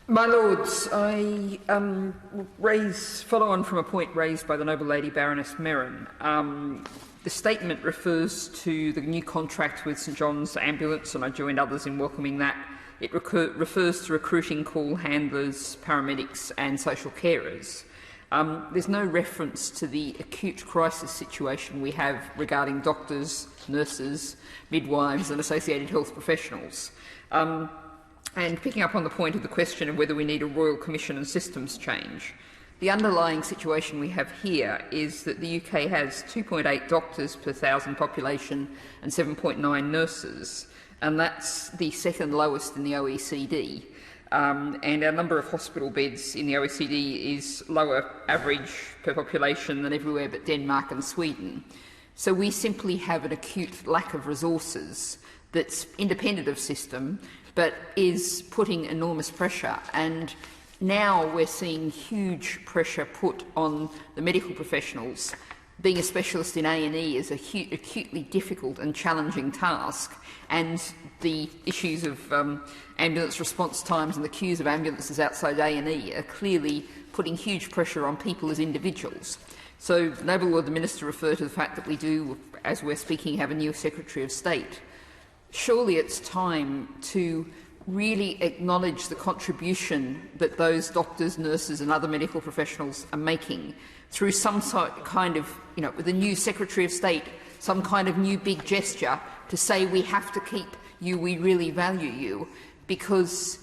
My Lords, I follow on from a point raised by the noble lady Baroness Merrin. The statement refers to the new contract with St John's Ambulance, and I joined others in welcoming that. It refers to recruiting call handlers, paramedics and social carers. There's no reference to the acute crisis situation we have regarding doctors, nurses, midwives and associated health professionals. And picking up on the point of the question of whether we need a Royal Commission and systems change, the underlying situation we have here is that the UK has 2.8 doctors per 1,000 population and 7.9 nurses, and that's the second lowest in the OECD. And our number of hospital beds in the OECD is lower average per population than everywhere but Denmark and Sweden. So we simply have an acute lack of resources that's independent of system, but is putting enormous pressure. And now we're seeing huge pressure put on the medical professionals. Being a specialist in A&E is a acutely difficult and challenging task, and the issues of ambulance response times and the queues of ambulances outside A&E are clearly putting huge pressure on people as individuals. So, Noble Lord the Minister referred to the fact that we do, as we're speaking, have a new Secretary of State. Surely it's time to really acknowledge the contribution that those doctors, nurses and other medical professionals are making through some kind of, with a new Secretary of State, some kind of new big gesture to say we have to keep you, we really value you, because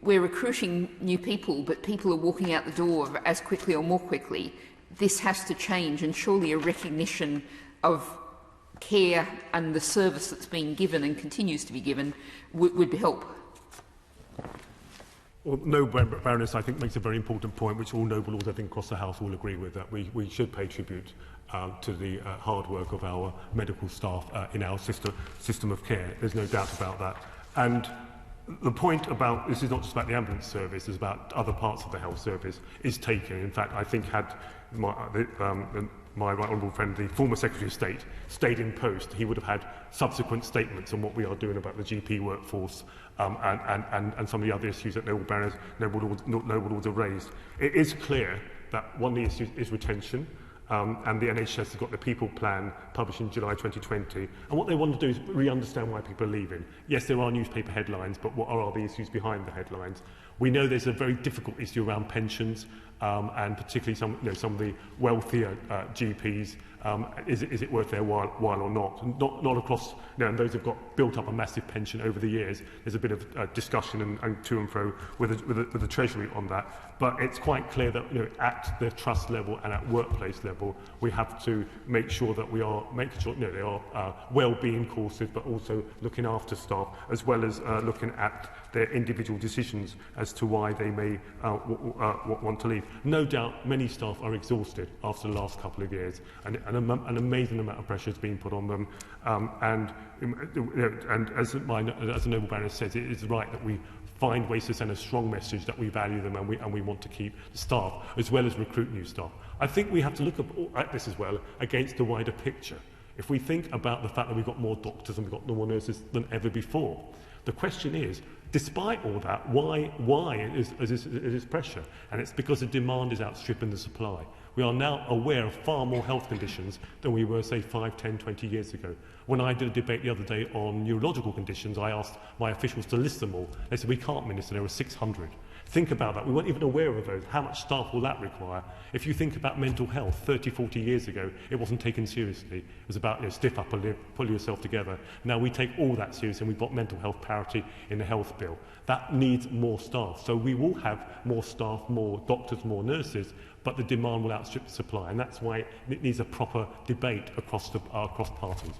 we're recruiting new people, but people are walking out the door as quickly or more quickly. This has to change, and surely a recognition of care and the service that's being given and continues to be given would help. Well, no, Baroness, I think, makes a very important point, which all noble lords, I think, across the House will agree with, that we should pay tribute to the hard work of our medical staff in our system of care. There's no doubt about that. And the point about this is not just about the ambulance service, it's about other parts of the health service is taken. In fact, I think had my right honourable friend, the former Secretary of State, stayed in post, he would have had subsequent statements on what we are doing about the GP workforce and some of the other issues that noble lords have raised. It is clear that one of the issues is retention, and the NHS has got the People Plan published in July 2020. And what they want to do is really understand why people are leaving. Yes, there are newspaper headlines, but what are the issues behind the headlines? We know there's a very difficult issue around pensions, and particularly some of the wealthier GPs. Is it worth their while or not? Not across, and those who've got built up a massive pension over the years. There's a bit of discussion and to and fro with the Treasury on that. But it's quite clear that at the trust level and at workplace level, we have to make sure that we are making sure they are well-being courses, but also looking after staff, as well as looking at their individual decisions as to why they may want to leave. No doubt many staff are exhausted after the last couple of years, and an amazing amount of pressure has been put on them. And as the Noble Baroness says, it is right that we find ways to send a strong message that we value them and we want to keep the staff, as well as recruit new staff. I think we have to look at this as well against the wider picture. If we think about the fact that we've got more doctors and we've got more nurses than ever before, the question is, despite all that, why is this pressure? And it's because the demand is outstripping the supply. We are now aware of far more health conditions than we were, say, 5, 10, 20 years ago. When I did a debate the other day on neurological conditions, I asked my officials to list them all. They said, we can't, Minister, there are 600. Think about that. We weren't even aware of those. How much staff will that require? If you think about mental health, 30, 40 years ago, it wasn't taken seriously. It was about stiff upper lip, pull yourself together. Now we take all that seriously, and we've got mental health parity in the health bill. That needs more staff. So we will have more staff, more doctors, more nurses, but the demand will outstrip the supply. And that's why it needs a proper debate across parties.